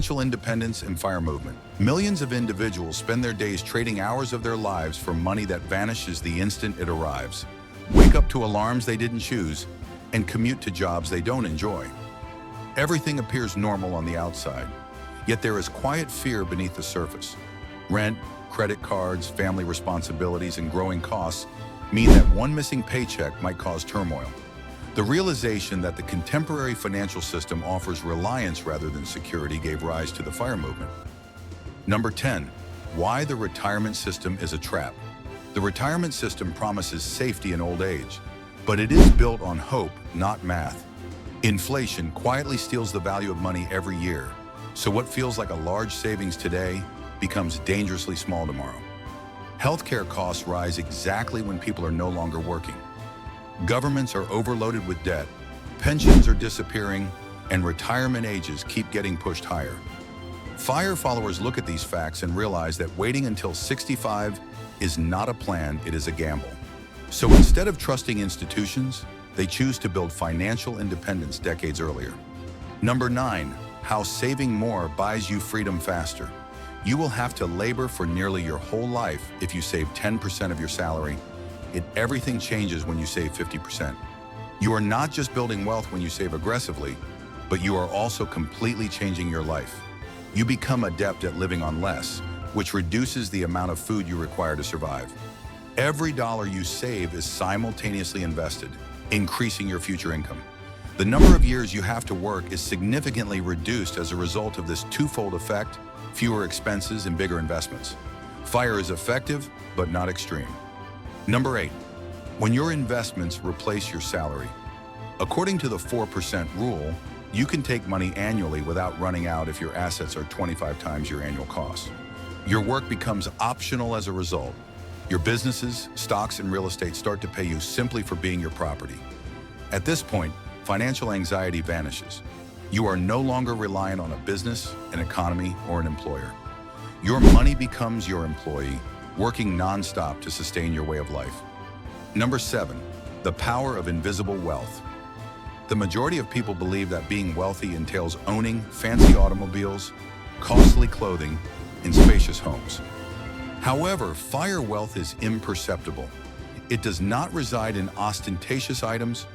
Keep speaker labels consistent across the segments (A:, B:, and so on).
A: Financial independence and fire movement. Millions of individuals spend their days trading hours of their lives for money that vanishes the instant it arrives. Wake up to alarms they didn't choose and commute to jobs they don't enjoy. Everything appears normal on the outside, yet there is quiet fear beneath the surface. Rent, credit cards, family responsibilities, and growing costs mean that one missing paycheck might cause turmoil. The realization that the contemporary financial system offers reliance rather than security gave rise to the FIRE movement. Number 10. Why the retirement system is a trap. The retirement system promises safety in old age, but it is built on hope, not math. Inflation quietly steals the value of money every year, so what feels like a large savings today becomes dangerously small tomorrow. Healthcare costs rise exactly when people are no longer working. Governments are overloaded with debt, pensions are disappearing, and retirement ages keep getting pushed higher. FIRE followers look at these facts and realize that waiting until 65 is not a plan, it is a gamble. So instead of trusting institutions, they choose to build financial independence decades earlier. Number 9. How saving more buys you freedom faster. You will have to labor for nearly your whole life if you save 10% of your salary. Everything changes when you save 50%. You are not just building wealth when you save aggressively, but you are also completely changing your life. You become adept at living on less, which reduces the amount of food you require to survive. Every dollar you save is simultaneously invested, increasing your future income. The number of years you have to work is significantly reduced as a result of this twofold effect: fewer expenses and bigger investments. FIRE is effective, but not extreme. Number 8. When your investments replace your salary. According to the 4% rule, you can take money annually without running out if your assets are 25 times your annual cost. Your work becomes optional as a result. Your businesses, stocks, and real estate start to pay you simply for being your property. At this point, financial anxiety vanishes. You are no longer reliant on a business, an economy, or an employer. Your money becomes your employee, working non-stop to sustain your way of life. Number 7. The power of invisible wealth. The majority of people believe that being wealthy entails owning fancy automobiles, costly clothing, and spacious homes. However, FIRE wealth is imperceptible. It does not reside in ostentatious items,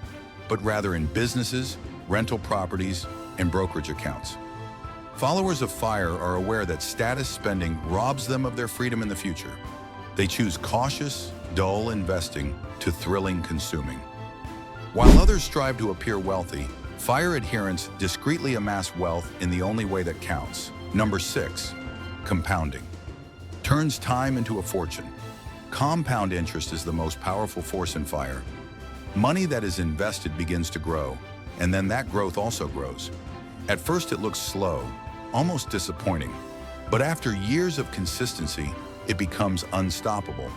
A: but rather in businesses, rental properties, and brokerage accounts. Followers of FIRE are aware that status spending robs them of their freedom in the future. They choose cautious, dull investing to thrilling consuming. While others strive to appear wealthy, FIRE adherents discreetly amass wealth in the only way that counts. Number 6. Compounding. Turns time into a fortune. Compound interest is the most powerful force in FIRE. Money that is invested begins to grow, and then that growth also grows. At first it looks slow, almost disappointing, but after years of consistency, it becomes unstoppable.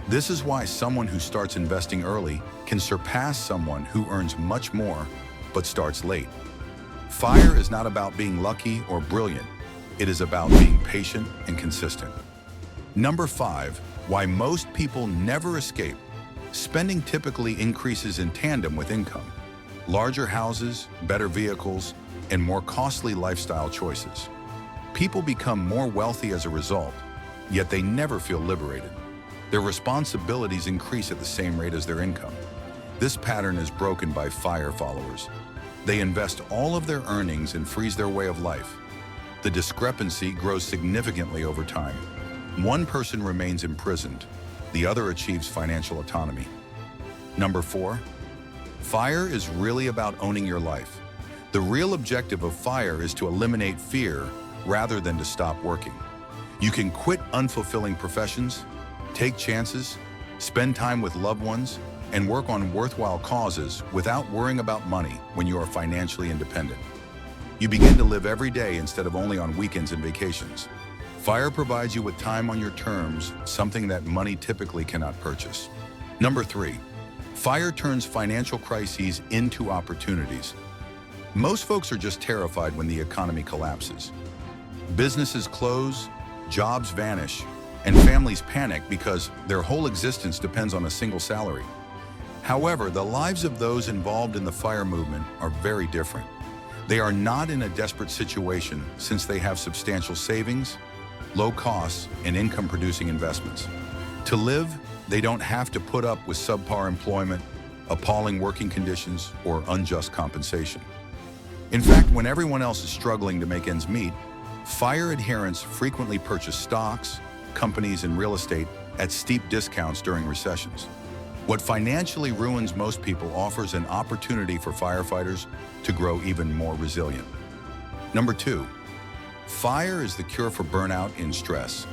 A: This is why someone who starts investing early can surpass someone who earns much more but starts late. FIRE is not about being lucky or brilliant. It is about being patient and consistent. Number 5. Why most people never escape. Spending typically increases in tandem with income. Larger houses, better vehicles, and more costly lifestyle choices. People become more wealthy as a result, yet they never feel liberated. Their responsibilities increase at the same rate as their income. This pattern is broken by FIRE followers. They invest all of their earnings and freeze their way of life. The discrepancy grows significantly over time. One person remains imprisoned, the other achieves financial autonomy. Number 4. FIRE is really about owning your life. The real objective of FIRE is to eliminate fear rather than to stop working. You can quit unfulfilling professions, take chances, spend time with loved ones, and work on worthwhile causes without worrying about money when you are financially independent. You begin to live every day instead of only on weekends and vacations. FIRE provides you with time on your terms, something that money typically cannot purchase. Number 3. FIRE turns financial crises into opportunities. Most folks are just terrified when the economy collapses. Businesses close, jobs vanish, and families panic because their whole existence depends on a single salary. However, the lives of those involved in the FIRE movement are very different. They are not in a desperate situation since they have substantial savings, low costs, and income-producing investments. To live, they don't have to put up with subpar employment, appalling working conditions, or unjust compensation. In fact, when everyone else is struggling to make ends meet, FIRE adherents frequently purchase stocks, companies, and real estate at steep discounts during recessions. What financially ruins most people offers an opportunity for firefighters to grow even more resilient. Number 2, FIRE is the cure for burnout and stress.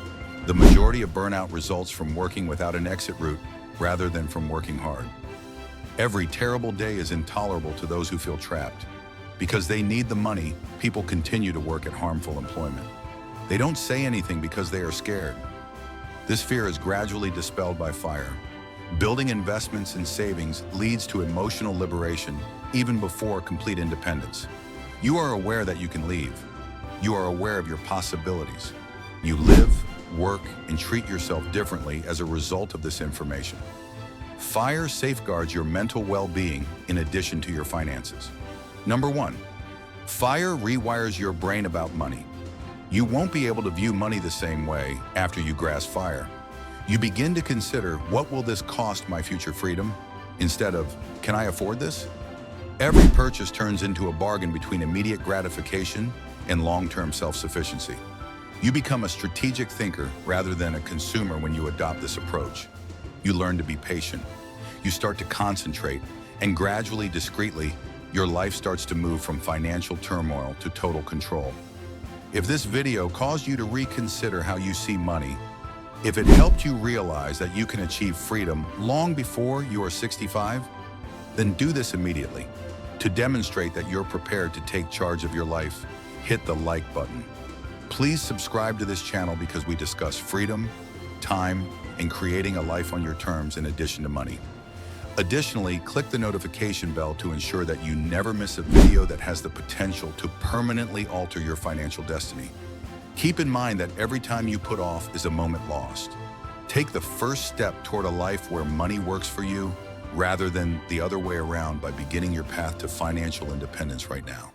A: The majority of burnout results from working without an exit route rather than from working hard. Every terrible day is intolerable to those who feel trapped. Because they need the money, people continue to work at harmful employment. They don't say anything because they are scared. This fear is gradually dispelled by FIRE. Building investments and savings leads to emotional liberation even before complete independence. You are aware that you can leave. You are aware of your possibilities. You live, work, and treat yourself differently as a result of this information. FIRE safeguards your mental well-being in addition to your finances. Number 1, FIRE rewires your brain about money. You won't be able to view money the same way after you grasp FIRE. You begin to consider, what will this cost my future freedom? Instead of, can I afford this? Every purchase turns into a bargain between immediate gratification and long-term self-sufficiency. You become a strategic thinker rather than a consumer when you adopt this approach. You learn to be patient. You start to concentrate, and gradually, discreetly, your life starts to move from financial turmoil to total control. If this video caused you to reconsider how you see money, if it helped you realize that you can achieve freedom long before you are 65, then do this immediately. To demonstrate that you're prepared to take charge of your life, hit the like button. Please subscribe to this channel because we discuss freedom, time, and creating a life on your terms in addition to money. Additionally, click the notification bell to ensure that you never miss a video that has the potential to permanently alter your financial destiny. Keep in mind that every time you put off is a moment lost. Take the first step toward a life where money works for you rather than the other way around by beginning your path to financial independence right now.